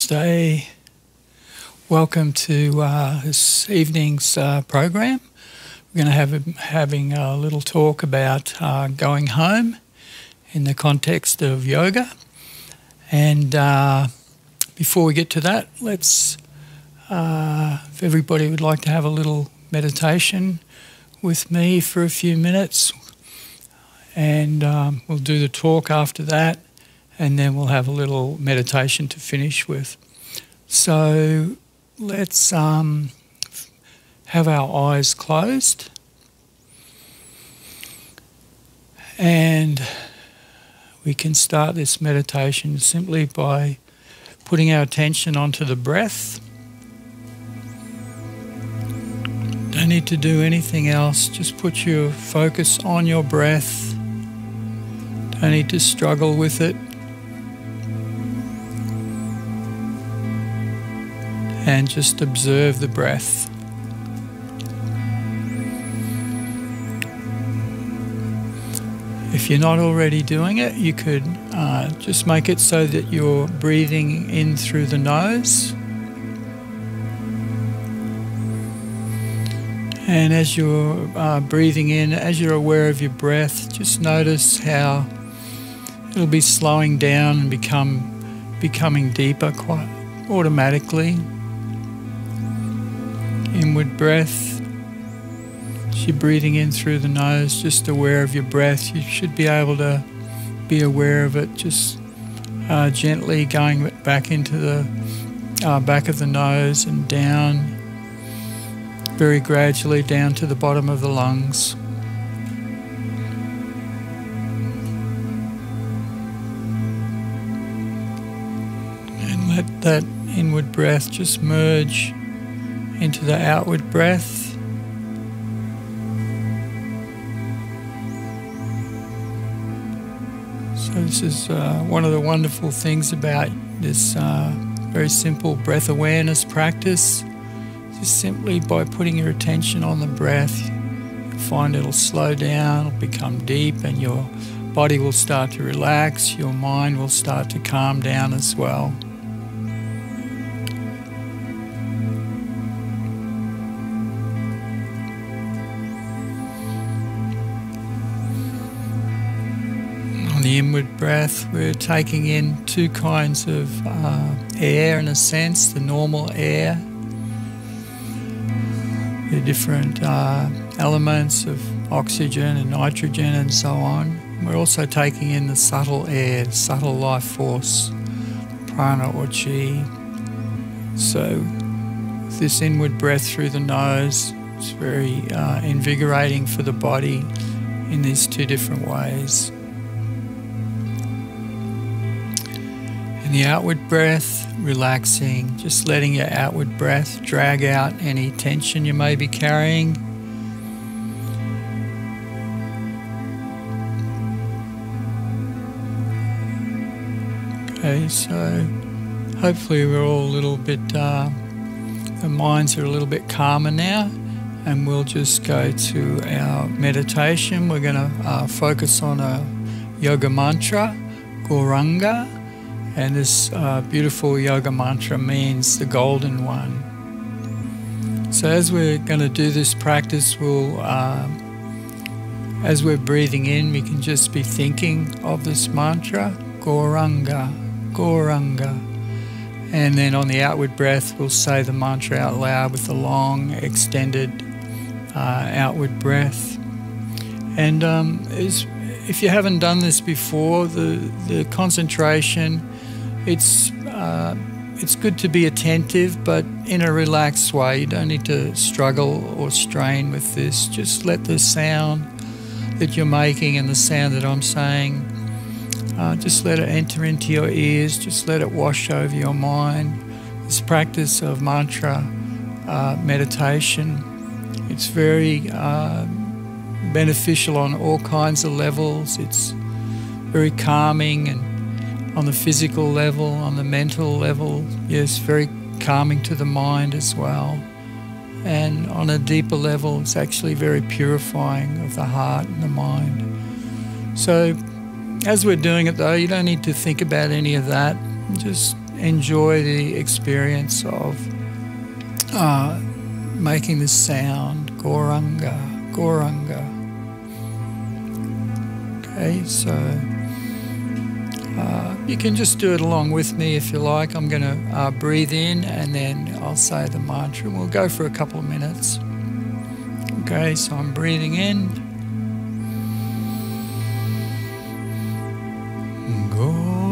Namaste. Welcome to this evening's program. We're going to having a little talk about going home in the context of yoga. And before we get to that, let's, if everybody would like to have a little meditation with me for a few minutes, and we'll do the talk after that, and then we'll have a little meditation to finish with. So let's have our eyes closed, and we can start this meditation simply by putting our attention onto the breath. Don't need to do anything else, just put your focus on your breath. Don't need to struggle with it. And just observe the breath. If you're not already doing it, you could just make it so that you're breathing in through the nose. And as you're breathing in, as you're aware of your breath, just notice how it'll be slowing down and becoming deeper quite automatically. Inward breath. As you're breathing in through the nose, just aware of your breath. You should be able to be aware of it, just gently going back into the back of the nose and down, very gradually down to the bottom of the lungs. And let that inward breath just merge into the outward breath. So this is one of the wonderful things about this very simple breath awareness practice. Just simply by putting your attention on the breath, you'll find it'll slow down, it'll become deep, and your body will start to relax, your mind will start to calm down as well. The inward breath, we're taking in two kinds of air in a sense, the normal air, the different elements of oxygen and nitrogen and so on. We're also taking in the subtle air, the subtle life force, prana or chi. So this inward breath through the nose is very invigorating for the body in these two different ways. The outward breath, relaxing, just letting your outward breath drag out any tension you may be carrying. Okay, so hopefully we're all a little bit, the minds are a little bit calmer now, and we'll just go to our meditation. We're going to focus on a yoga mantra, Gauranga. And this beautiful yoga mantra means the golden one. So as we're going to do this practice, we'll, as we're breathing in, we can just be thinking of this mantra, Gauranga, Gauranga. And then on the outward breath, we'll say the mantra out loud with a long, extended outward breath. And if you haven't done this before, the concentration, it's good to be attentive, but in a relaxed way. You don't need to struggle or strain with this. Just let the sound that you're making and the sound that I'm saying, just let it enter into your ears. Just let it wash over your mind. This practice of mantra meditation, it's very beneficial on all kinds of levels. It's very calming, and on the physical level, on the mental level, yes, very calming to the mind as well. And on a deeper level, it's actually very purifying of the heart and the mind. So as we're doing it though, you don't need to think about any of that. Just enjoy the experience of making the sound goranga, goranga. Okay, so you can just do it along with me if you like. I'm going to breathe in and then I'll say the mantra. We'll go for a couple of minutes. Okay, so I'm breathing in. Goranga.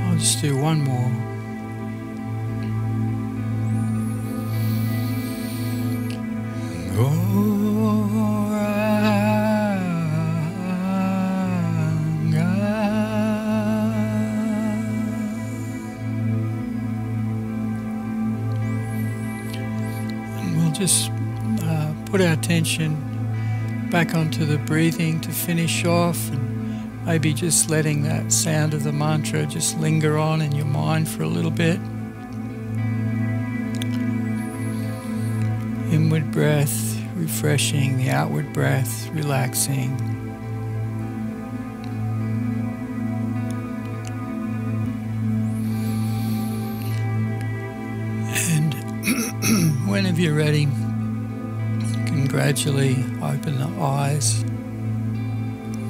I'll just do one more. Just put our attention back onto the breathing to finish off, and maybe just letting that sound of the mantra just linger on in your mind for a little bit. Inward breath, refreshing, the outward breath, relaxing. And whenever you're ready, you can gradually open the eyes.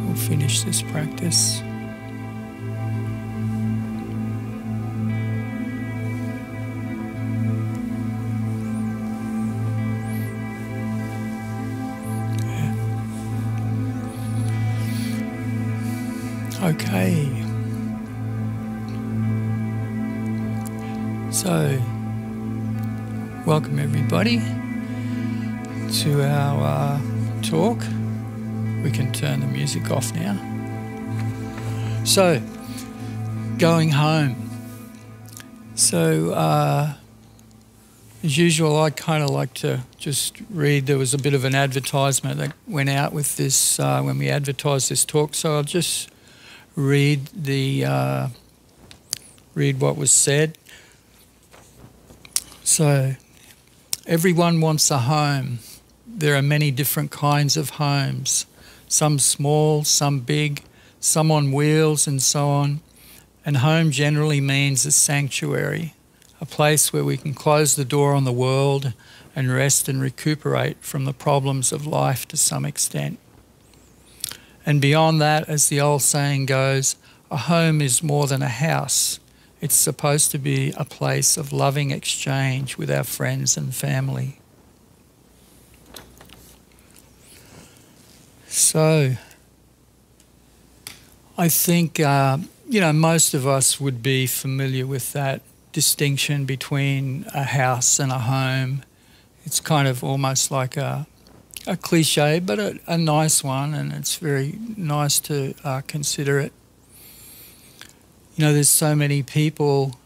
We'll finish this practice. Okay. So, welcome everybody to our talk. We can turn the music off now. So, going home. So, as usual, I kind of like to just read. There was a bit of an advertisement that went out with this when we advertised this talk. So I'll just read what was said. So, everyone wants a home. There are many different kinds of homes, some small, some big, some on wheels and so on. And home generally means a sanctuary, a place where we can close the door on the world and rest and recuperate from the problems of life to some extent. And beyond that, as the old saying goes, a home is more than a house. It's supposed to be a place of loving exchange with our friends and family. So, I think, most of us would be familiar with that distinction between a house and a home. It's kind of almost like a cliche, but a nice one, and it's very nice to consider it. There's so many people,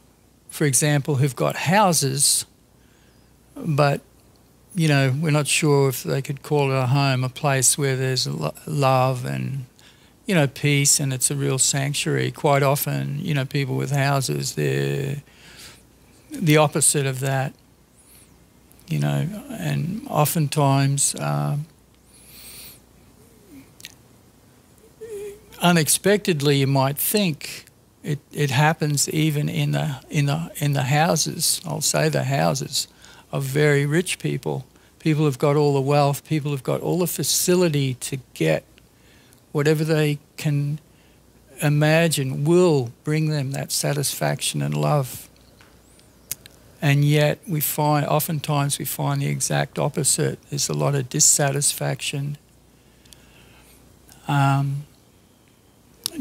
for example, who've got houses, but, we're not sure if they could call it a home, a place where there's love and, peace, and it's a real sanctuary. Quite often, people with houses, they're the opposite of that, and oftentimes unexpectedly you might think it happens even in the houses. I'll say the houses of very rich people. People who've got all the wealth, people who've got all the facility to get whatever they can imagine will bring them that satisfaction and love. And yet oftentimes we find the exact opposite. There's a lot of dissatisfaction,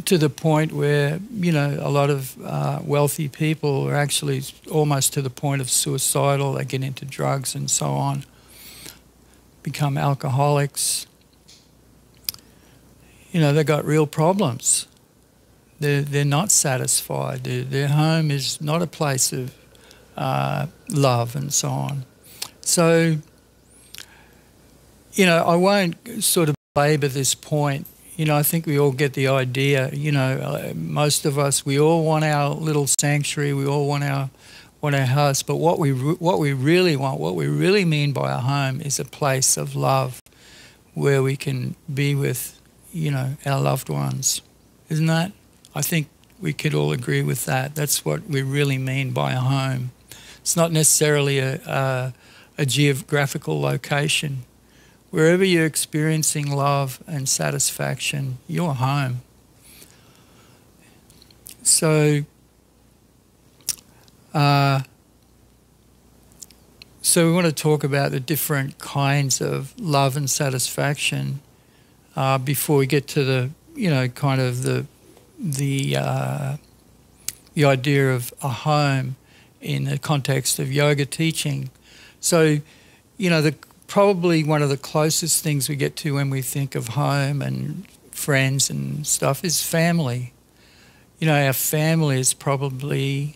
to the point where, a lot of wealthy people are actually almost to the point of suicidal. They get into drugs and so on, become alcoholics. They've got real problems. They're not satisfied. Their home is not a place of love and so on. So, I won't sort of labour this point. I think we all get the idea. Most of us, we all want our little sanctuary. We all want our house. But what we really want, what we really mean by a home, is a place of love where we can be with, our loved ones. Isn't that? I think we could all agree with that. That's what we really mean by a home. It's not necessarily a geographical location. Wherever you're experiencing love and satisfaction, you're home. So we want to talk about the different kinds of love and satisfaction before we get to the, kind of the idea of a home in the context of yoga teaching. So, probably one of the closest things we get to when we think of home and friends and stuff is family. Our family is probably,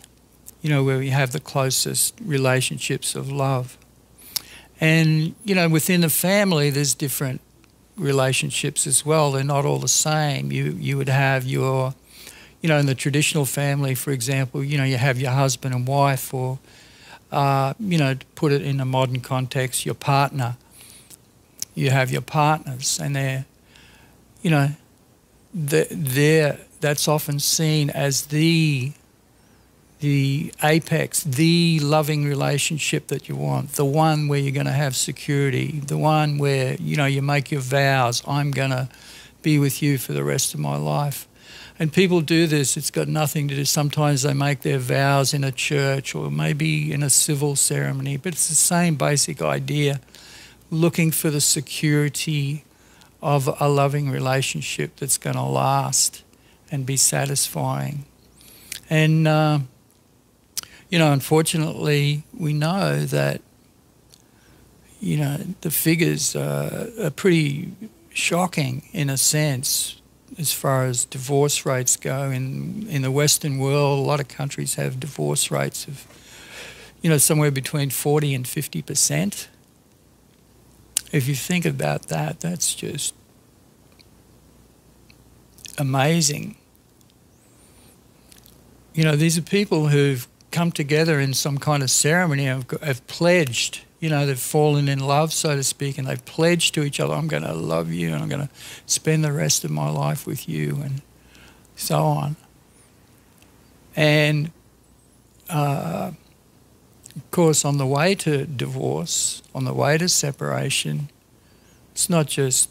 where we have the closest relationships of love. And, within the family, there's different relationships as well. They're not all the same. You would have your, in the traditional family, for example, you have your husband and wife, or to put it in a modern context, your partner. You have your partners, and that's often seen as the apex, the loving relationship that you want, the one where you're going to have security, the one where, you make your vows, I'm going to be with you for the rest of my life. And people do this, it's got nothing to do. Sometimes they make their vows in a church or maybe in a civil ceremony, but it's the same basic idea, looking for the security of a loving relationship that's going to last and be satisfying. And, unfortunately, we know that, the figures are pretty shocking in a sense. As far as divorce rates go, in the Western world, a lot of countries have divorce rates of, somewhere between 40 and 50%. If you think about that, that's just amazing. These are people who've come together in some kind of ceremony, have pledged. They've fallen in love, so to speak, and they've pledged to each other, I'm going to love you and I'm going to spend the rest of my life with you, and so on. And, of course, on the way to divorce, on the way to separation, it's not just,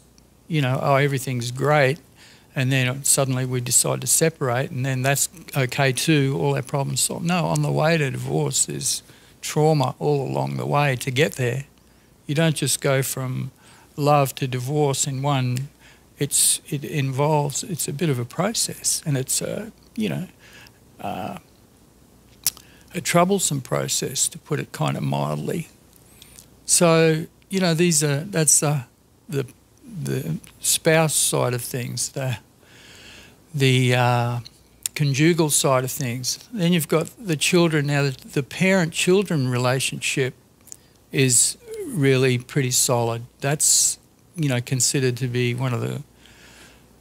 everything's great and then suddenly we decide to separate, and then that's okay too, all our problems solved. No, on the way to divorce, there's trauma all along the way to get there. You don't just go from love to divorce in one. It's a bit of a process, and it's a troublesome process, to put it kind of mildly. So that's the spouse side of things, the conjugal side of things. Then you've got the children. Now, the parent-children relationship is really pretty solid. That's, considered to be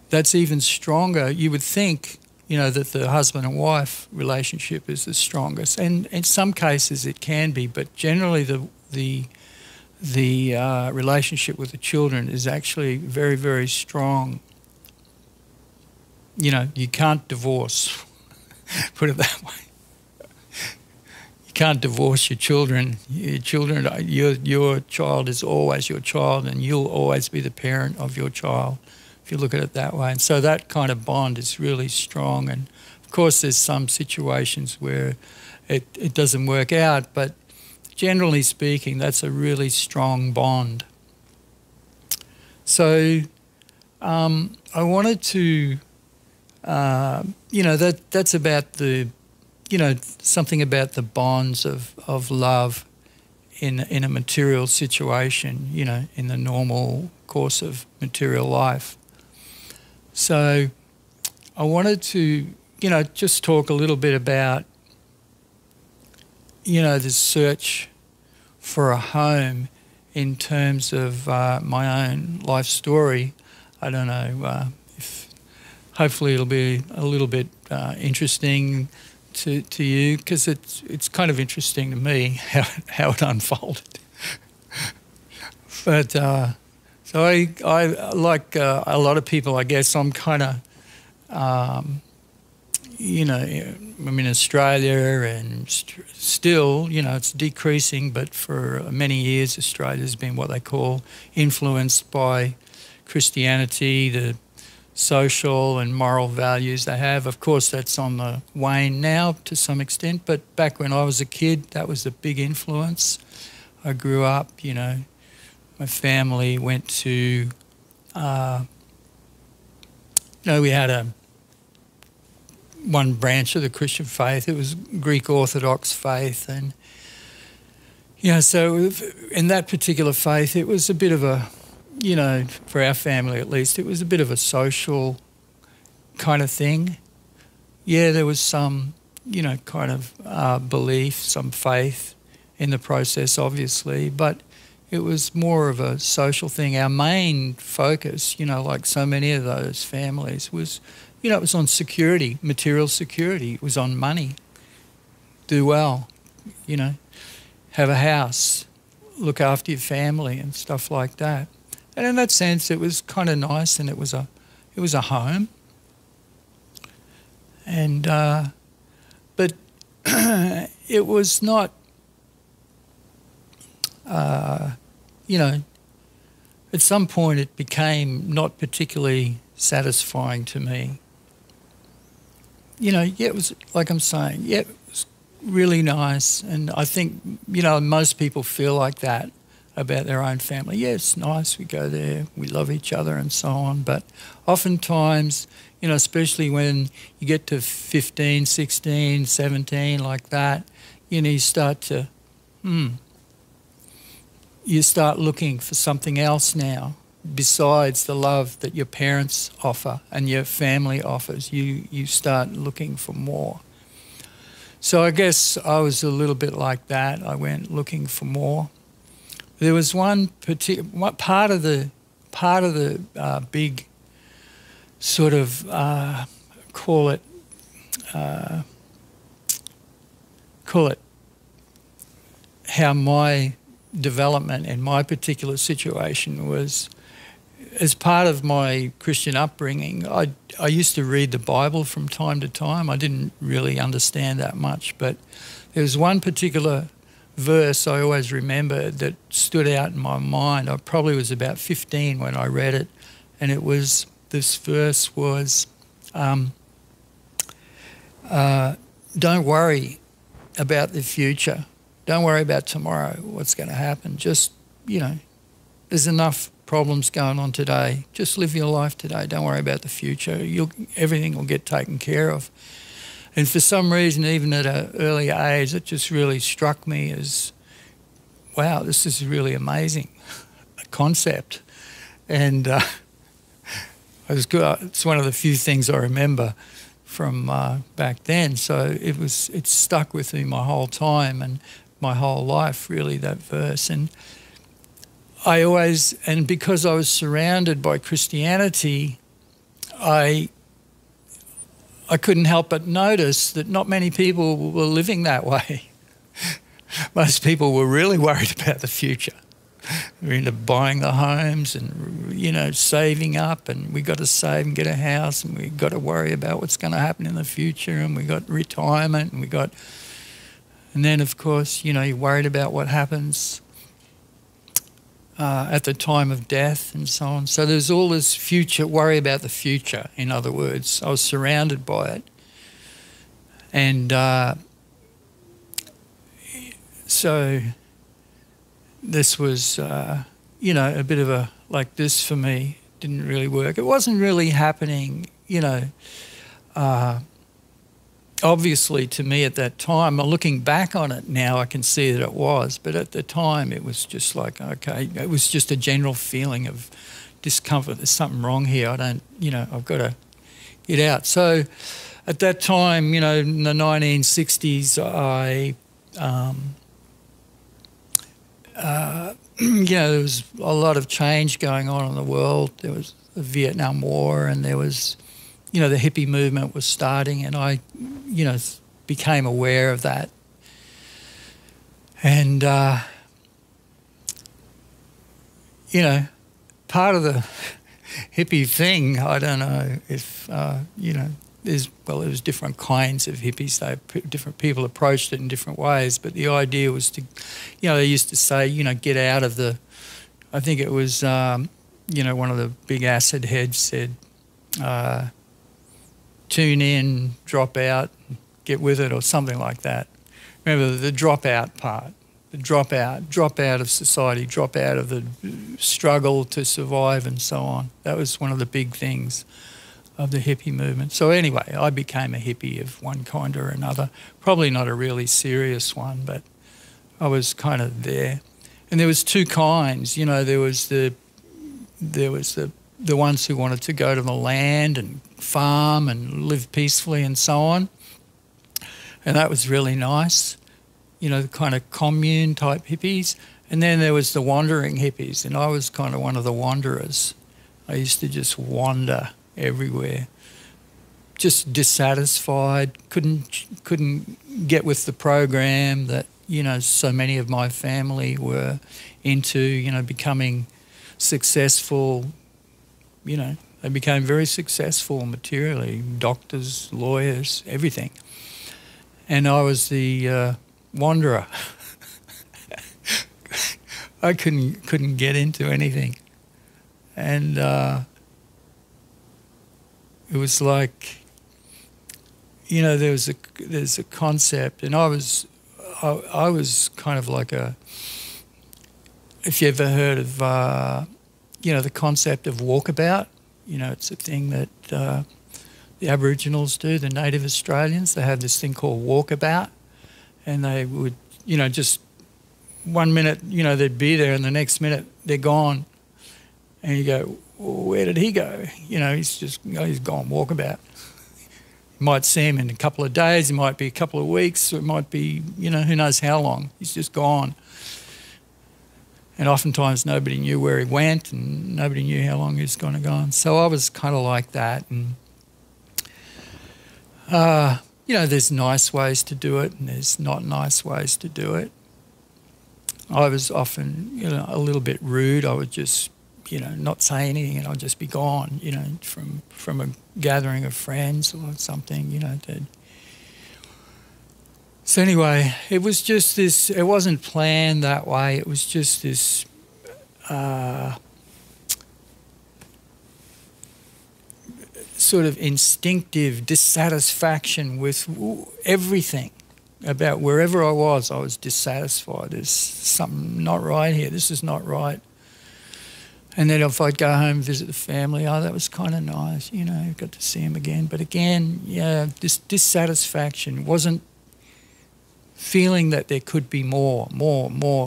that's even stronger. You would think, that the husband and wife relationship is the strongest. And in some cases it can be, but generally the relationship with the children is actually very, very strong. You can't divorce, put it that way. You can't divorce your children. Your child is always your child, and you'll always be the parent of your child, if you look at it that way. And so that kind of bond is really strong. And of course there's some situations where it doesn't work out, but generally speaking, that's a really strong bond. So I wanted to, that's about the, something about the bonds of love in a material situation, in the normal course of material life. So I wanted to, just talk a little bit about, the search for a home in terms of my own life story. I don't know if hopefully it'll be a little bit interesting to you, because it's kind of interesting to me how it unfolded. But so I like a lot of people, I guess. I'm kind of I'm in Australia, and still, it's decreasing, but for many years Australia's been what they call influenced by Christianity, the social and moral values they have. Of course, that's on the wane now to some extent, but back when I was a kid, that was a big influence. I grew up, my family went to, we had one branch of the Christian faith. It was Greek Orthodox faith, and so in that particular faith, it was a bit of a, for our family at least, it was a bit of a social kind of thing. Yeah, there was some, kind of belief, some faith in the process, obviously, but it was more of a social thing. Our main focus, like so many of those families, was, it was on security, material security. It was on money. Do well, have a house, look after your family and stuff like that. And in that sense, it was kind of nice, and it was a home. And but it was not, at some point it became not particularly satisfying to me. It was, like I'm saying, it was really nice, and I think, most people feel like that about their own family. Yeah, it's nice, we go there, we love each other and so on, but oftentimes, especially when you get to 15, 16, 17, like that, you start to, you start looking for something else now besides the love that your parents offer and your family offers. You start looking for more. So I guess I was a little bit like that. I went looking for more. There was one particular part of the big sort of call it how my development in my particular situation was. As part of my Christian upbringing, I used to read the Bible from time to time. I didn't really understand that much, but there was one particular verse I always remember that stood out in my mind. I probably was about 15 when I read it, and it was this verse was, don't worry about the future. Don't worry about tomorrow, what's going to happen. Just, there's enough problems going on today. Just live your life today. Don't worry about the future. Everything will get taken care of. And for some reason, even at an early age, it just really struck me as, wow, this is really amazing concept. And it's one of the few things I remember from back then. So it stuck with me my whole time and my whole life, really, that verse. And because I was surrounded by Christianity, I couldn't help but notice that not many people were living that way. Most people were really worried about the future. We're into buying the homes and, saving up, and we got to save and get a house, and we got to worry about what's going to happen in the future, and we got retirement, and then, of course, you're worried about what happens at the time of death and so on. So there's all this worry about the future, in other words. I was surrounded by it. And so this was, a bit of like this for me. Didn't really work. It wasn't really happening, obviously to me at that time. Looking back on it now, I can see that it was. But at the time, it was just like, okay, it was just a general feeling of discomfort. There's something wrong here. I've got to get out. So at that time, in the 1960s, there was a lot of change going on in the world. There was the Vietnam War, and there was, the hippie movement was starting, and I, became aware of that. And, part of the hippie thing, I don't know if, there was different kinds of hippies. Different people approached it in different ways, but the idea was to, they used to say, get out of the, I think it was, one of the big acid heads said, tune in, drop out, get with it, or something like that. Remember the drop out part, the drop out of society, drop out of the struggle to survive and so on. That was one of the big things of the hippie movement. So anyway, I became a hippie of one kind or another. Probably not a really serious one, but I was kind of there. And there was two kinds. There was the ones who wanted to go to the land and farm and live peacefully and so on. And that was really nice. The kind of commune type hippies. And then there was the wandering hippies, and I was kind of one of the wanderers. I used to just wander everywhere, just dissatisfied, couldn't get with the program that, so many of my family were into, becoming successful, they became very successful materially, doctors, lawyers, everything. And I was the wanderer. I couldn't get into anything. And it was like, there's a concept, and I was kind of like if you ever heard of, the concept of walkabout, it's a thing that the Aboriginals do, the native Australians. They have this thing called walkabout, and they would, just 1 minute, they'd be there, and the next minute they're gone. And you go, well, where did he go? He's gone walkabout. You might see him in a couple of days, it might be a couple of weeks, or it might be, who knows how long. He's just gone. And oftentimes nobody knew where he went, and nobody knew how long he was going to go on. So I was kind of like that. And, there's nice ways to do it, and there's not nice ways to do it. I was often, a little bit rude. I would just, not say anything, and I'd just be gone, from a gathering of friends or something, So anyway, it was just this, it wasn't planned that way. It was just this, sort of instinctive dissatisfaction with everything. About wherever I was dissatisfied. There's something not right here. This is not right. And then if I'd go home and visit the family, oh, that was kind of nice, you know, got to see him again. But again, yeah, this dissatisfaction wasn't feeling that there could be more.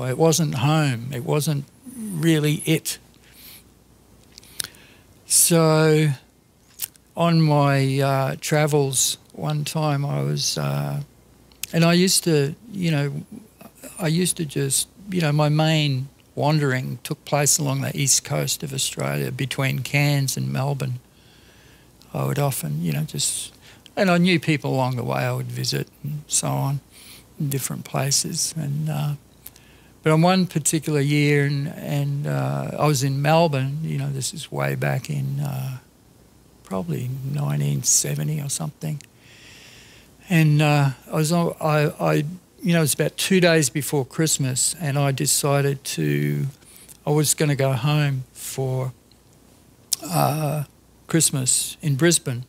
It wasn't home. It wasn't really it. So on my travels one time I was... and I used to, just, my main wandering took place along the east coast of Australia between Cairns and Melbourne. I would often, and I knew people along the way I would visit and so on in different places. And but on one particular year, and I was in Melbourne, this is way back in probably 1970 or something. And it was about 2 days before Christmas, and I decided I was going to go home for Christmas in Brisbane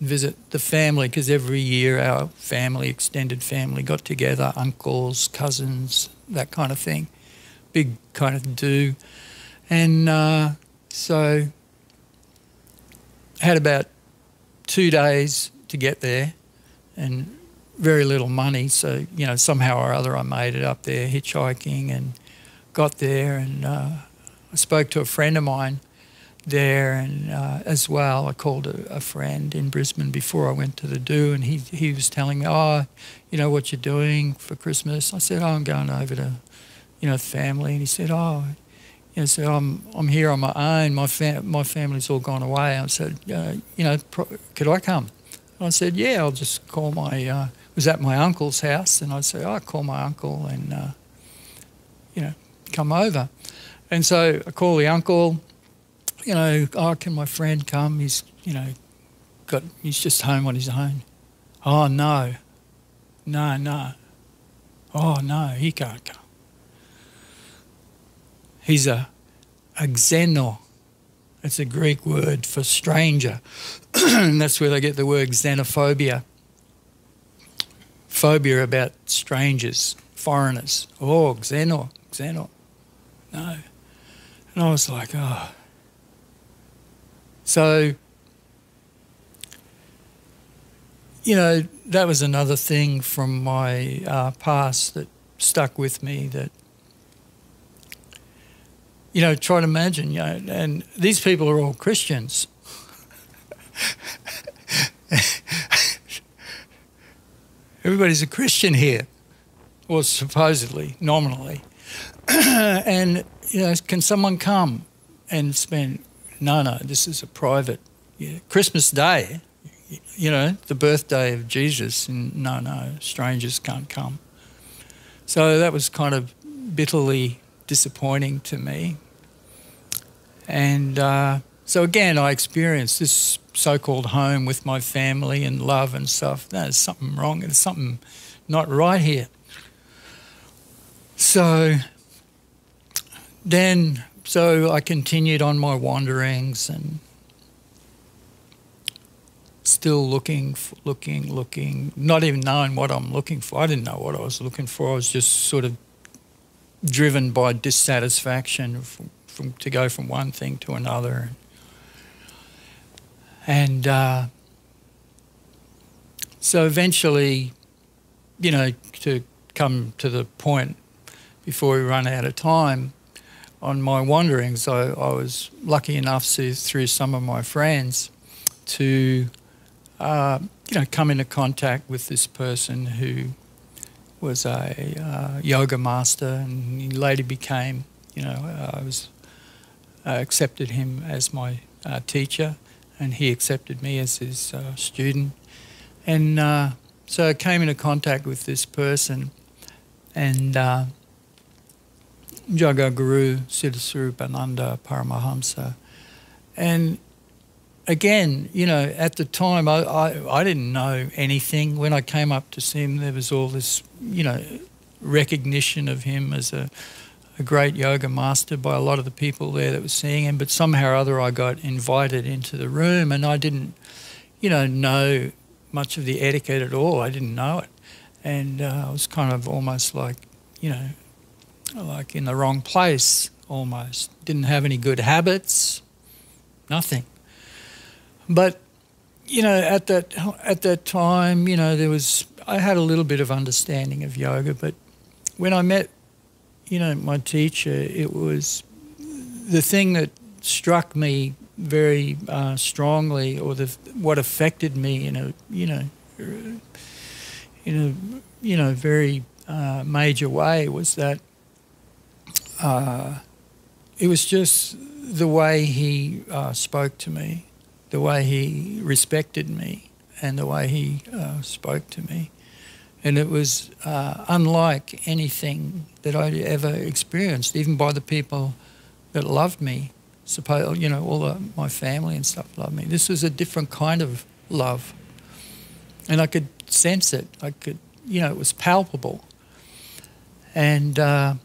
and visit the family, because every year our family, extended family, got together, uncles, cousins, that kind of thing, big kind of do. And so I had about 2 days to get there, and very little money, so somehow or other I made it up there hitchhiking and got there. And I spoke to a friend of mine there, and as well I called a friend in Brisbane before I went to the do, and he was telling me, what you're doing for Christmas. I said, I'm going over to family. And he said, I'm here on my own, my family's all gone away. I said, could I come? I said, yeah, I'll just call my, was at my uncle's house, and I said, I'll call my uncle and, come over. And so I call the uncle, can my friend come? He's, he's just home on his own. Oh, no. Oh, no, he can't come. He's a xeno. It's a Greek word for stranger. And that's where they get the word xenophobia. Phobia about strangers, foreigners. Oh, xeno. No. And I was like, oh. So, that was another thing from my past that stuck with me, that try to imagine, and these people are all Christians. Everybody's a Christian here, or supposedly, nominally. And, can someone come and spend... No, this is a private... Christmas Day, the birthday of Jesus, and no, strangers can't come. So that was kind of bitterly disappointing to me. And so again, I experienced this so-called home with my family and love and stuff. There's something wrong. There's something not right here. So I continued on my wanderings and still looking, not even knowing what I'm looking for. I didn't know what I was looking for. I was just sort of driven by dissatisfaction to go from one thing to another. And so eventually, to come to the point before we run out of time, on my wanderings, I was lucky enough through some of my friends to, come into contact with this person who was a yoga master, and he later became, I accepted him as my teacher, and he accepted me as his student. And so I came into contact with this person, and Jaga Guru Siddhaswarupananda Paramahamsa. And again, at the time, I didn't know anything. When I came up to see him, there was all this, recognition of him as a a great yoga master by a lot of the people there that were seeing him, but somehow or other I got invited into the room, and I didn't, know much of the etiquette at all. I didn't know it. And I was kind of almost like, like in the wrong place almost. Didn't have any good habits, nothing. But, at that time, I had a little bit of understanding of yoga, but when I met, my teacher, it was the thing that struck me very strongly, or what affected me in a very major way, was that it was just the way he spoke to me, the way he respected me, and the way he spoke to me. And it was unlike anything that I'd ever experienced, even by the people that loved me. Suppose, my family and stuff loved me. This was a different kind of love. And I could sense it. I could, it was palpable. And, I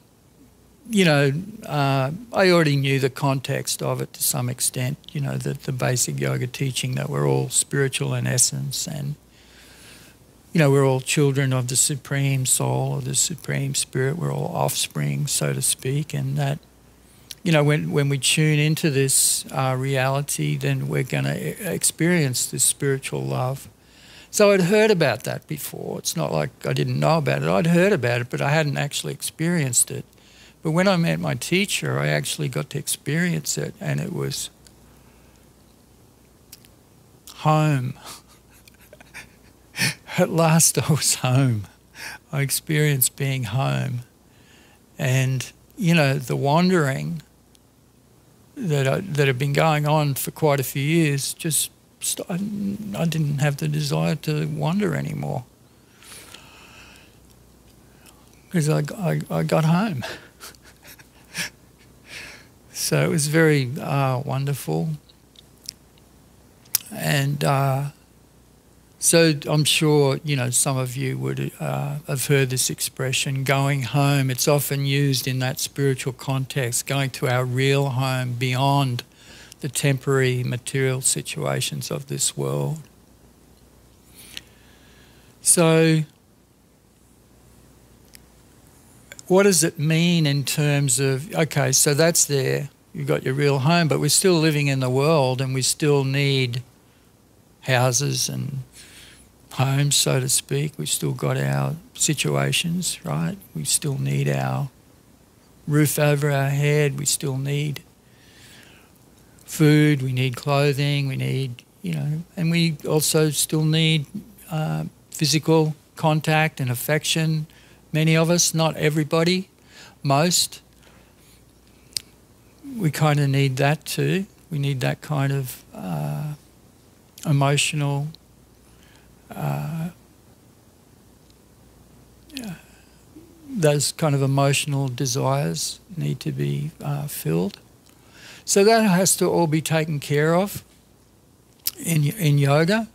already knew the context of it to some extent, the basic yoga teaching that we're all spiritual in essence, and, we're all children of the Supreme Soul or the Supreme Spirit. We're all offspring, so to speak, and that, when we tune into this reality, then we're going to experience this spiritual love. So I'd heard about that before. It's not like I didn't know about it. I'd heard about it, but I hadn't actually experienced it. But when I met my teacher, I actually got to experience it, and it was home. At last I was home. I experienced being home. And, the wandering that had been going on for quite a few years, just I didn't have the desire to wander anymore, because I got home. So it was very wonderful. And so I'm sure, some of you would have heard this expression, going home. It's often used in that spiritual context, going to our real home beyond the temporary material situations of this world. So what does it mean in terms of, okay, so that's there, you've got your real home, but we're still living in the world, and we still need houses and homes, so to speak. We've still got our situations, right? We still need our roof over our head. We still need food. We need clothing. We need, and we also still need physical contact and affection. Many of us, not everybody, most. We kind of need that too. We need that kind of emotional those kind of emotional desires need to be filled. So that has to all be taken care of in yoga.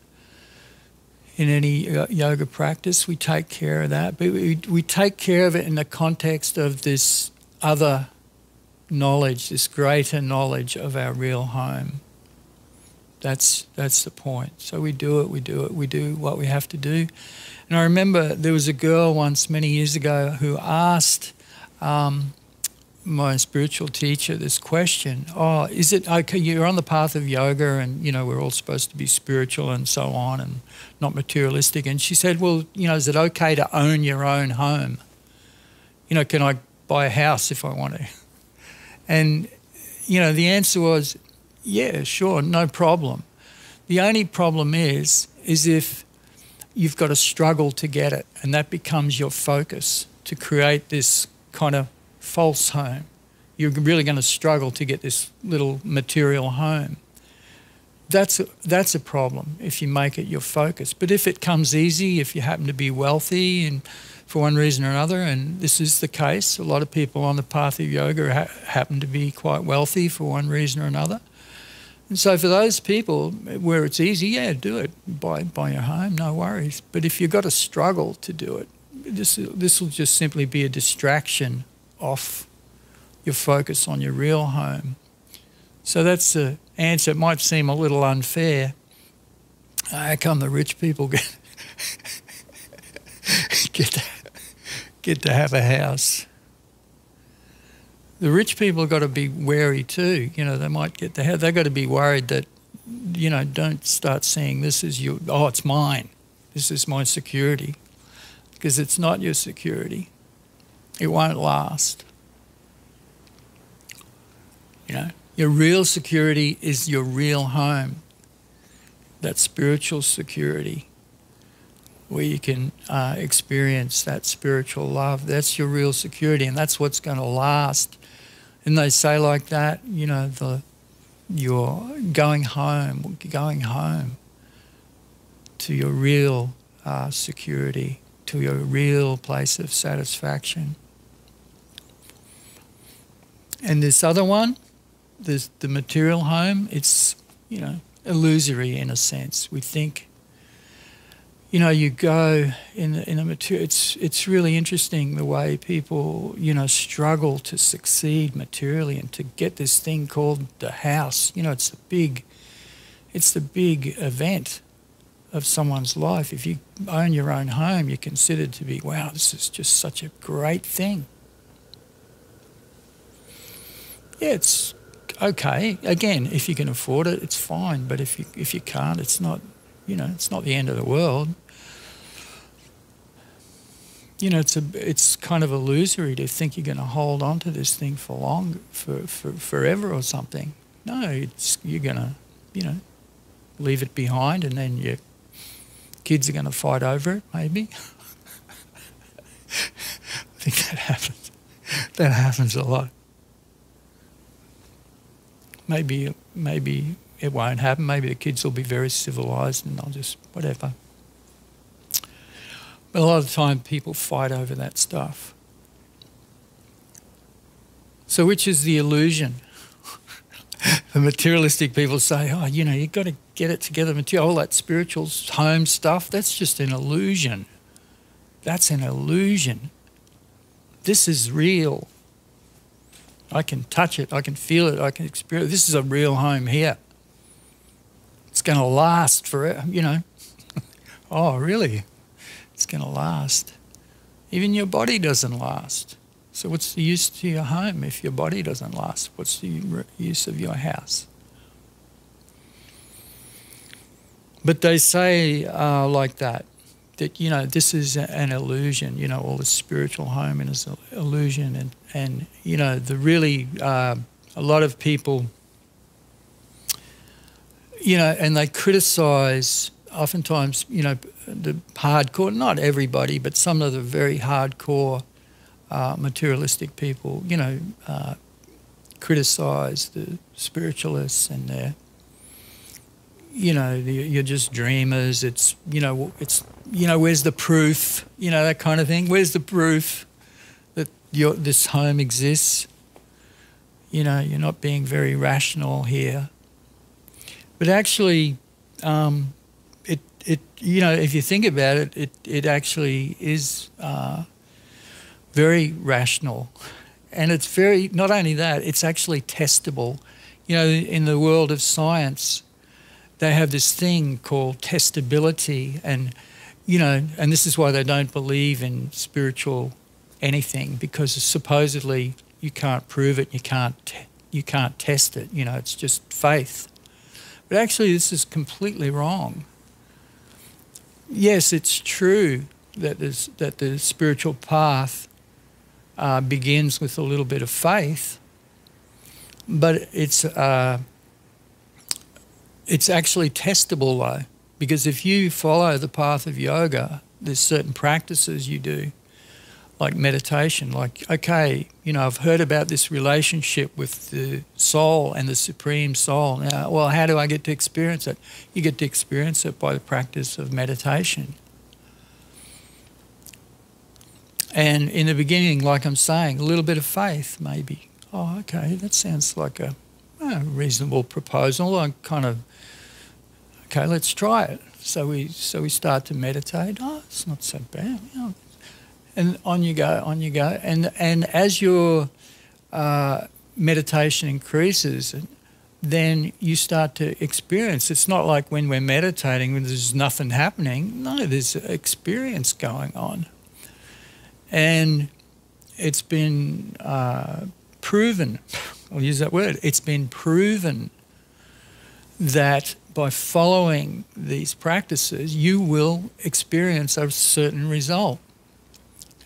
In any yoga practice, we take care of that. But we take care of it in the context of this other knowledge, this greater knowledge of our real home. That's the point. So we do what we have to do. And I remember there was a girl once many years ago who asked my spiritual teacher this question, is it okay, you're on the path of yoga and, we're all supposed to be spiritual and so on and not materialistic. And she said, well, is it okay to own your own home? Can I buy a house if I want to? And, the answer was, yeah, sure, no problem. The only problem is if you've got to struggle to get it, and that becomes your focus to create this kind of false home. You're really going to struggle to get this little material home. That's a problem if you make it your focus. But if it comes easy, if you happen to be wealthy and for one reason or another, and this is the case, a lot of people on the path of yoga happen to be quite wealthy for one reason or another. And so for those people where it's easy, yeah, do it. Buy your home, no worries. But if you've got to struggle to do it, this will just simply be a distraction off your focus on your real home. So that's the answer. It might seem a little unfair. How come the rich people get to have a house? The rich people have got to be wary too. You know, they might get to have. They've got to be worried that, you know, don't start seeing this as your. Oh, it's mine. This is my security, because it's not your security. It won't last. You know, your real security is your real home. That spiritual security, where you can experience that spiritual love. That's your real security, and that's what's going to last. And they say like that, you know, you're going home to your real security, to your real place of satisfaction. And this other one, the material home, it's, you know, illusory in a sense. We think, you know, you go in a material. It's really interesting the way people, you know, struggle to succeed materially and to get this thing called the house. You know, it's the big event of someone's life. If you own your own home, you're considered to be, wow, this is just such a great thing. Yeah, it's okay. Again, if you can afford it, it's fine. But if you can't, it's not, you know, it's not the end of the world. You know, it's kind of illusory to think you're going to hold on to this thing for forever or something. No, you're going to, you know, leave it behind, and then your kids are going to fight over it, maybe. I think that happens. That happens a lot. Maybe it won't happen. Maybe the kids will be very civilised and they'll just whatever. But a lot of the time people fight over that stuff. So which is the illusion? The materialistic people say, oh, you know, you've got to get it together. All that spiritual home stuff, that's just an illusion. That's an illusion. This is real. I can touch it, I can feel it, I can experience it. This is a real home here. It's going to last forever, you know. Oh, really? It's going to last. Even your body doesn't last. So what's the use to your home if your body doesn't last? What's the use of your house? But they say like that, you know, this is an illusion, you know, all the spiritual home is an illusion. And you know, the really, a lot of people, you know, and they criticise oftentimes, you know, the hardcore, not everybody, but some of the very hardcore materialistic people, you know, criticise the spiritualists and their, you know, you're just dreamers. It's, you know, where's the proof? You know, that kind of thing. Where's the proof that this home exists? You know, you're not being very rational here. But actually, you know, if you think about it, it actually is very rational. And it's very, not only that, it's actually testable. You know, in the world of science, they have this thing called testability, and, you know, and this is why they don't believe in spiritual anything, because supposedly you can't prove it, you can't test it, you know, it's just faith. But actually this is completely wrong. Yes, it's true that the spiritual path begins with a little bit of faith, but it's actually testable though, because if you follow the path of yoga, there's certain practices you do, like meditation, like, okay, you know, I've heard about this relationship with the soul and the Supreme Soul. Now, well, how do I get to experience it? You get to experience it by the practice of meditation. And in the beginning, like I'm saying, a little bit of faith, maybe. Oh, okay, that sounds like a reasonable proposal. I'm kind of, okay, let's try it. So we start to meditate. Oh, it's not so bad. You know. And on you go, on you go. And as you're meditation increases, then you start to experience. It's not like when we're meditating when there's nothing happening. No, there's experience going on. And it's been proven, I'll use that word, it's been proven that by following these practices, you will experience a certain result.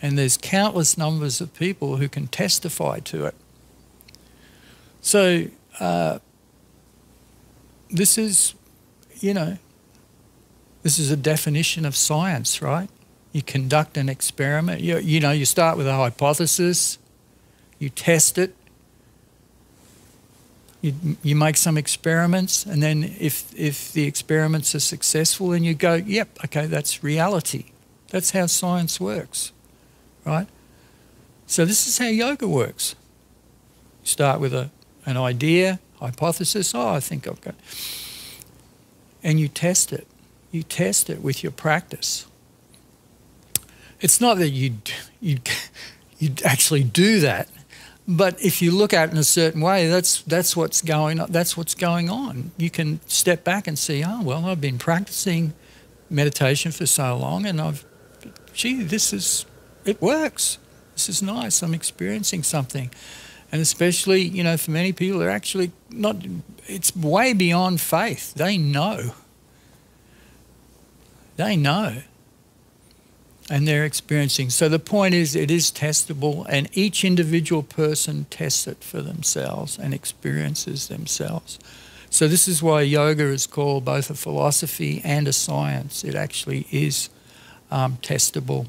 And there's countless numbers of people who can testify to it. So this is, this is a definition of science, right? You conduct an experiment. You start with a hypothesis, you test it, you make some experiments, and then if the experiments are successful, then you go, yep, okay, that's reality. That's how science works, right? So this is how yoga works. You start with an idea, hypothesis, I think I've got, and you test it. You test it with your practice. It's not that you'd actually do that, but if you look at it in a certain way, that's what's going on. That's what's going on. You can step back and see, oh well, I've been practicing meditation for so long, and it works. This is nice. I'm experiencing something, and especially for many people, they're actually not. It's way beyond faith. They know. They know. And they're experiencing. So the point is, it is testable, and each individual person tests it for themselves and experiences themselves. So this is why yoga is called both a philosophy and a science. It actually is testable.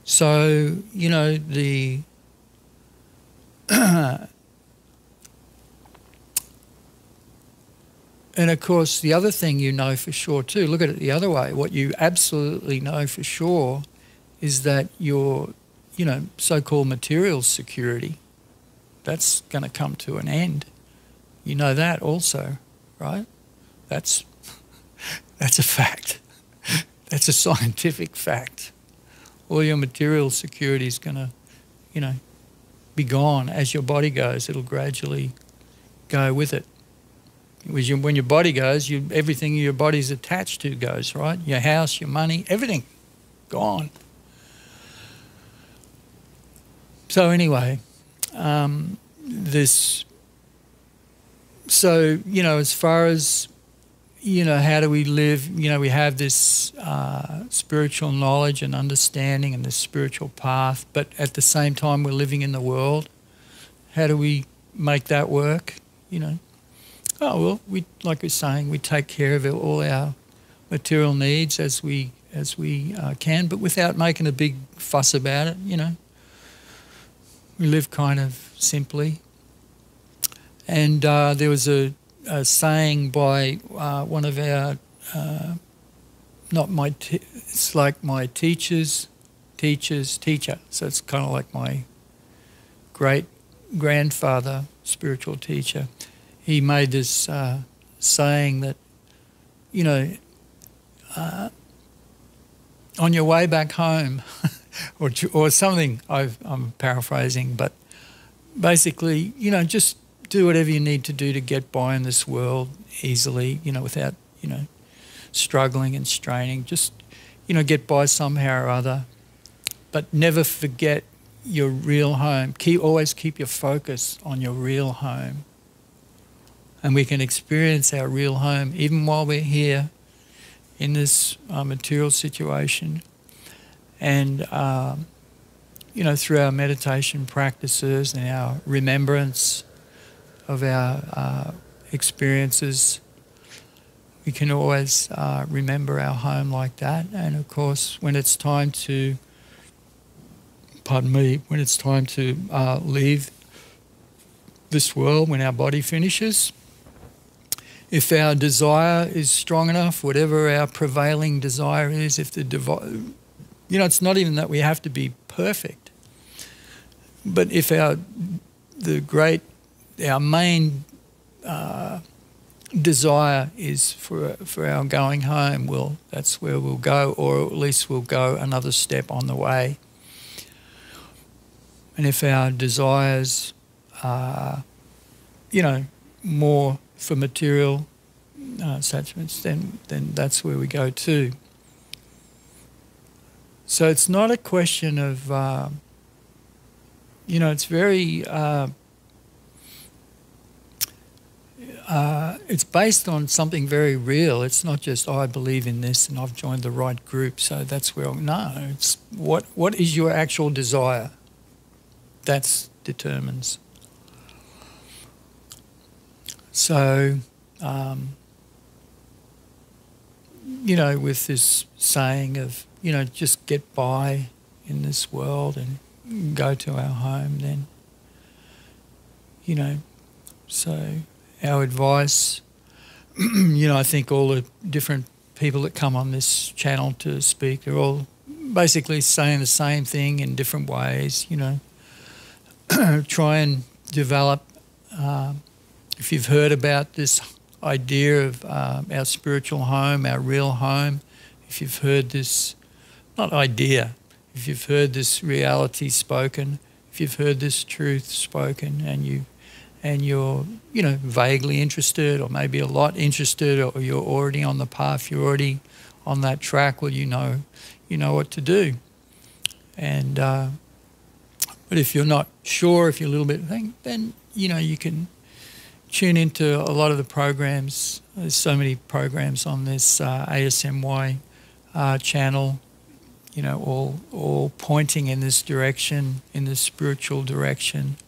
So, the and of course, the other thing for sure too, look at it the other way, what you absolutely know for sure is that your, so-called material security, that's going to come to an end. You know that also, right? That's a fact. That's a scientific fact. All your material security is going to, be gone as your body goes. It'll gradually go with it. When your body goes, everything your body's attached to goes, right? Your house, your money, everything, gone. So anyway, as far as, how do we live, we have this spiritual knowledge and understanding and this spiritual path, but at the same time we're living in the world. How do we make that work, Oh, well, like we're saying, we take care of all our material needs as we can, but without making a big fuss about it, We live kind of simply. And there was a saying by one of our, it's like my teacher's teacher. So it's kind of like my great-grandfather, spiritual teacher. He made this saying that, on your way back home, or something, I'm paraphrasing, but basically, just do whatever you need to do to get by in this world easily, without, struggling and straining. Just, get by somehow or other, but never forget your real home. Always keep your focus on your real home. And we can experience our real home even while we're here in this material situation. And, through our meditation practices and our remembrance of our experiences, we can always remember our home like that. And of course, when it's time to, leave this world, when our body finishes, if our desire is strong enough, whatever our prevailing desire is, it's not even that we have to be perfect, but if our main desire is for our going home, that's where we'll go, or at least we'll go another step on the way. And if our desires are, you know, more for material attachments, then that's where we go to. So it's not a question of, you know, it's very, it's based on something very real. It's not just, oh, I believe in this and I've joined the right group, so that's where no, it's what is your actual desire? That determines. So, you know, with this saying of, you know, just get by in this world and go to our home, then, you know, so our advice, you know, I think all the different people that come on this channel to speak are all basically saying the same thing in different ways, you know. Try and develop, if you've heard about this idea of our spiritual home, our real home, if you've heard this, not idea, if you've heard this reality spoken, if you've heard this truth spoken, and you're, you know, vaguely interested or maybe a lot interested, or you're already on the path, you're already on that track, well, you know what to do. And but if you're not sure, if you're a little bit, then you know, you can tune into a lot of the programs. There's so many programs on this ASMY channel, you know, all pointing in this direction, in this spiritual direction,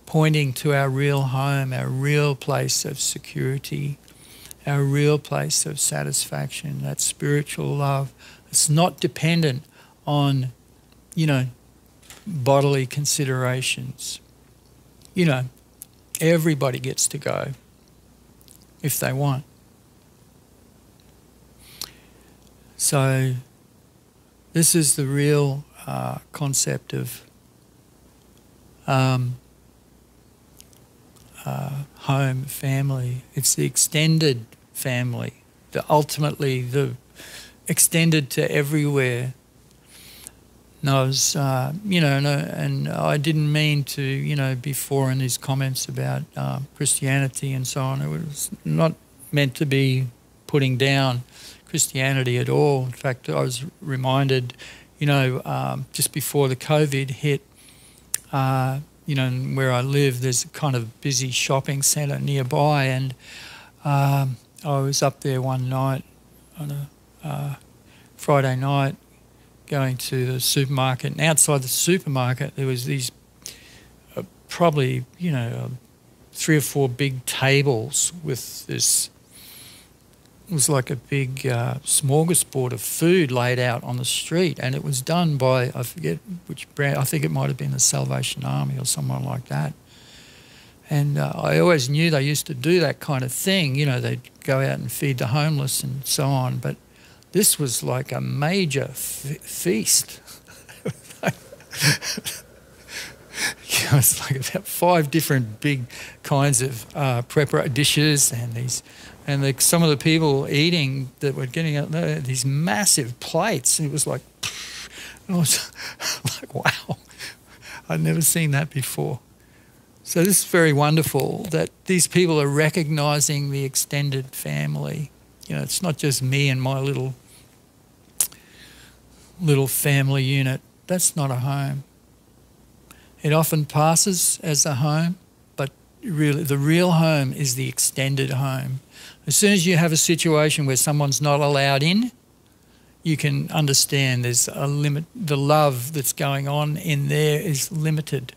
pointing to our real home, our real place of security, our real place of satisfaction, that spiritual love. It's not dependent on, you know, bodily considerations. You know, everybody gets to go if they want. So this is the real concept of home, family. It's the extended family, ultimately the extended to everywhere. Knows, you know, and I didn't mean to, you know, before in these comments about Christianity and so on. It was not meant to be putting down Christianity at all. In fact, I was reminded, you know, just before the COVID hit, you know, where I live, there's a kind of busy shopping centre nearby, and I was up there one night on a Friday night, going to the supermarket, and outside the supermarket there was these probably, you know, 3 or 4 big tables with this, it was like a big smorgasbord of food laid out on the street, and it was done by, I forget which brand, I think it might have been the Salvation Army or someone like that. And I always knew they used to do that kind of thing, you know, they'd go out and feed the homeless and so on, but this was like a major feast. You know, it's like about 5 different big kinds of dishes, and some of the people eating that were getting out there, these massive plates. And it was like, I was like, wow, I'd never seen that before. So this is very wonderful that these people are recognising the extended family. You know, it's not just me and my little family unit. That's not a home. It often passes as a home, but really the real home is the extended home. As soon as you have a situation where someone's not allowed in, you can understand there's a limit. The love that's going on in there is limited.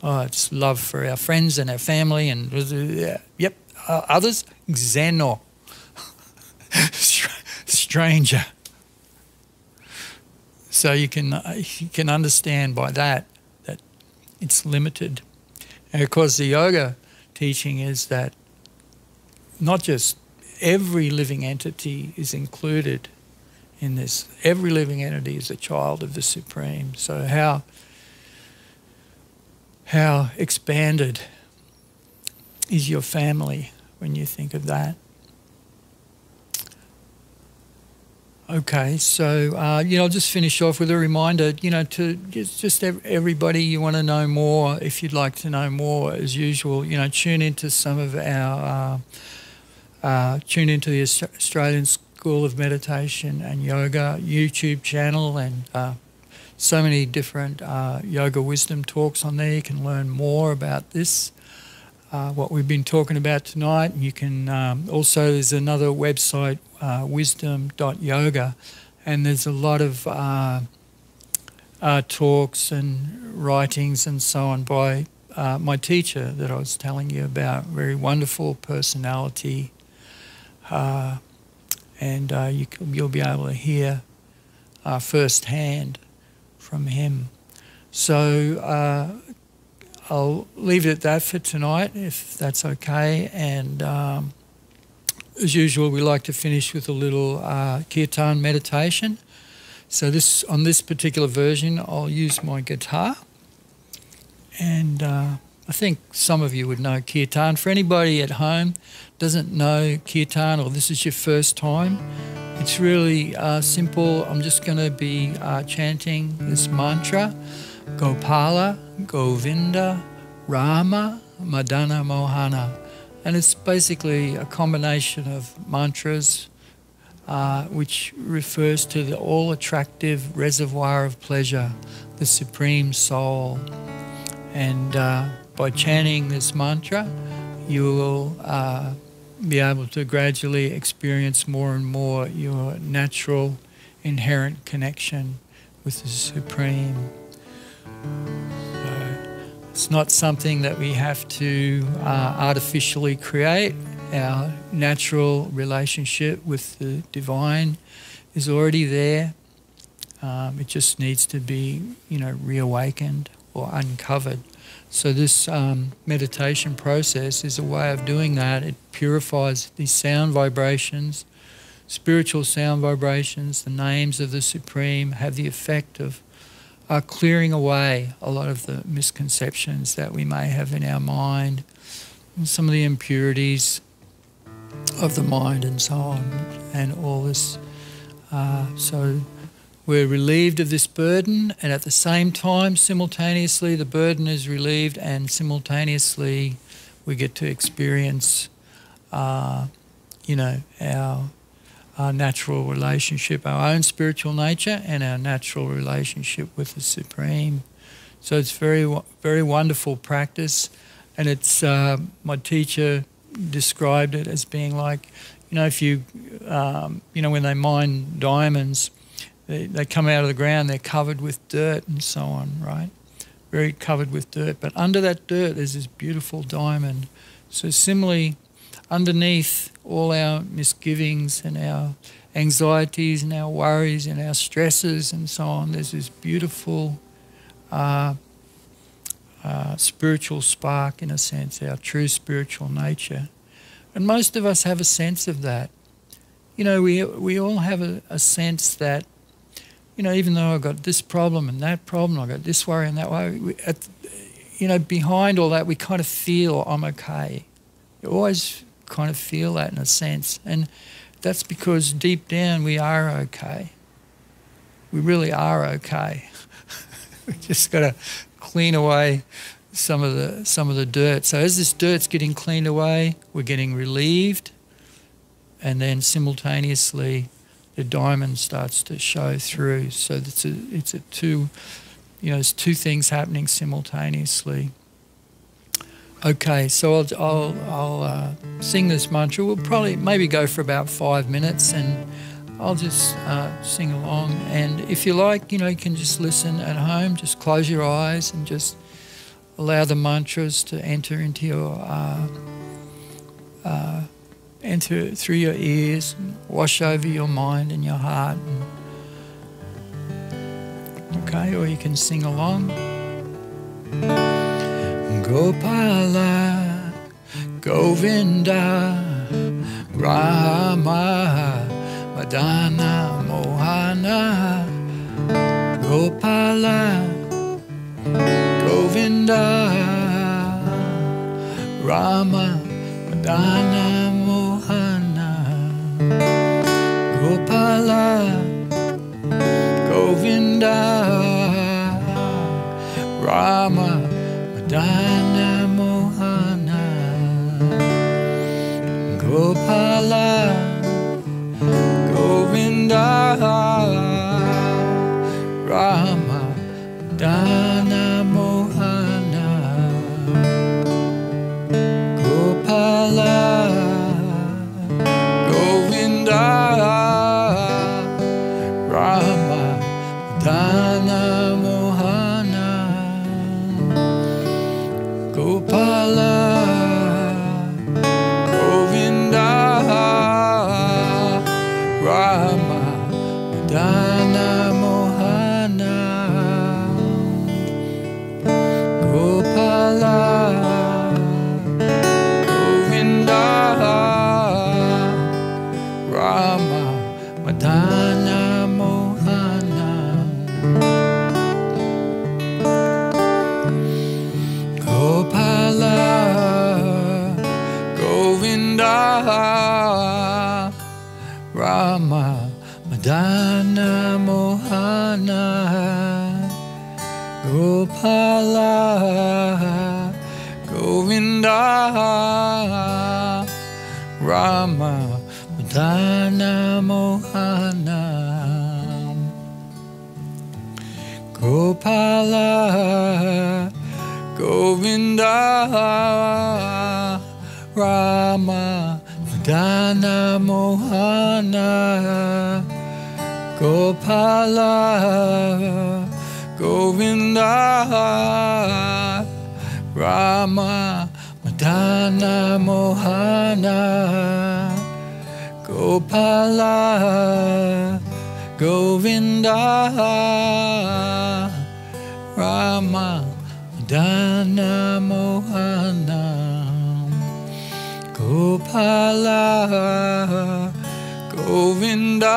Oh, it's love for our friends and our family and, yep, others, xeno, stranger. So you can understand by that it's limited. And of course the yoga teaching is that not just every living entity is included in this. Every living entity is a child of the Supreme. So how expanded is your family when you think of that? Okay, so I'll just finish off with a reminder, to just everybody, you want to know more, if you'd like to know more, as usual, tune into some of our, tune into the Australian School of Meditation and Yoga YouTube channel, and so many different yoga wisdom talks on there. You can learn more about this, what we've been talking about tonight. You can also, there's another website, wisdom.yoga, and there's a lot of talks and writings and so on by my teacher that I was telling you about. Very wonderful personality, and you'll be able to hear firsthand from him. So I'll leave it at that for tonight, if that's okay. And as usual, we like to finish with a little kirtan meditation. So on this particular version, I'll use my guitar. And I think some of you would know kirtan. For anybody at home doesn't know kirtan, or this is your first time, it's really simple. I'm just going to be chanting this mantra: Gopala, Govinda, Rama, Madana, Mohana. And it's basically a combination of mantras which refers to the all-attractive reservoir of pleasure, the Supreme Soul. And by chanting this mantra, you will be able to gradually experience more and more your natural, inherent connection with the Supreme. It's not something that we have to artificially create. Our natural relationship with the divine is already there. It just needs to be, reawakened or uncovered. So this meditation process is a way of doing that. It purifies these sound vibrations, spiritual sound vibrations. The names of the Supreme have the effect of clearing away a lot of the misconceptions that we may have in our mind, and some of the impurities of the mind and so on, and all this. So we're relieved of this burden, and at the same time, simultaneously, the burden is relieved, and simultaneously we get to experience, our natural relationship, our own spiritual nature, and our natural relationship with the Supreme. So it's very, very wonderful practice, and it's my teacher described it as being like, if you, when they mine diamonds, they come out of the ground, they're covered with dirt and so on, right? Very covered with dirt, but under that dirt there's this beautiful diamond. So similarly, underneath all our misgivings and our anxieties and our worries and our stresses and so on, there's this beautiful spiritual spark, in a sense, our true spiritual nature. And most of us have a sense of that. We all have a sense that, even though I've got this problem and that problem, I've got this worry and that worry, behind all that we kind of feel I'm okay. You always kind of feel that in a sense, and that's because deep down we are okay. We really are okay. We just got to clean away some of the dirt. So as this dirt's getting cleaned away, we're getting relieved, and then simultaneously the diamond starts to show through. So it's two things happening simultaneously. Okay, so I'll sing this mantra. We'll maybe go for about 5 minutes, and I'll just sing along. And if you like, you can just listen at home. Just close your eyes and just allow the mantras to enter into your enter through your ears, and wash over your mind and your heart. Okay, or you can sing along. Gopala, Govinda, Rama, Madana, Mohana. Gopala, Govinda, Rama, Madana, Mohana. Gopala, Govinda, Rama, Madana, Mohana, Gopala, Govinda, Rama, Madana, Mohana, Gopala, Govinda, Rama, Madana, Mohana, Gopala, Govinda, Rama, Madana, Mohana, Gopala, Govinda, Rama, Madana, Mohana, Gopala, Govinda, Rama, Madana, Mohana, Gopala, Govinda, Rama, Madana, Mohana, Gopala, Govinda, Rama, Madana, Mohana, Gopala, Govinda, Rama, Madana, Mohana, Gopala, Govinda, Rama, Madana, Mohana, Gopala, Govinda,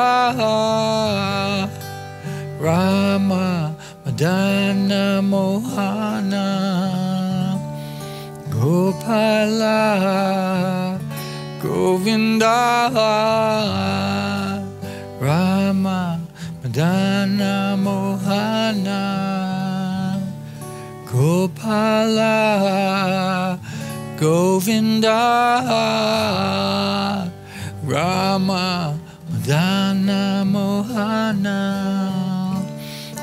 Rama, Madana, Mohana, Gopala, Govinda, Rama, Madana, Mohana, Gopala, Govinda, Rama, Madana, Mohana,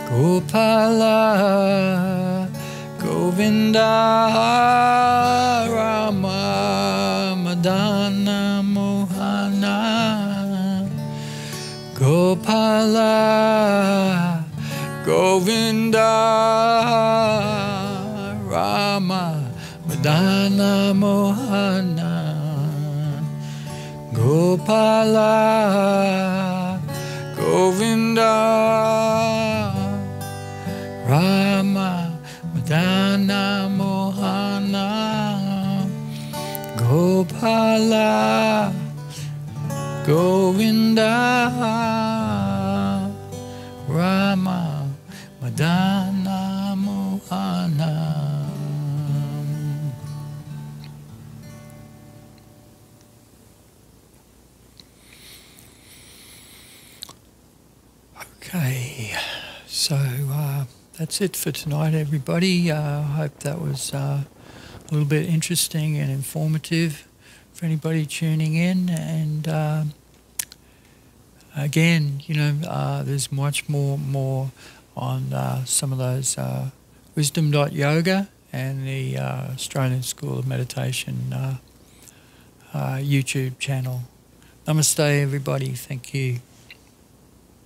Gopala, Govinda, Rama, Madana, Mohana, Gopala, Govinda, Rama, Madana, Mohana, Gopala, Govinda, Rama, Madana, Mohana, Gopala, Govinda, Rama, Madana, Mohana. Okay, so that's it for tonight, everybody. I hope that was a little bit interesting and informative for anybody tuning in. And again, you know, there's much more on some of those wisdom.yoga and the Australian School of Meditation YouTube channel. Namaste, everybody. Thank you.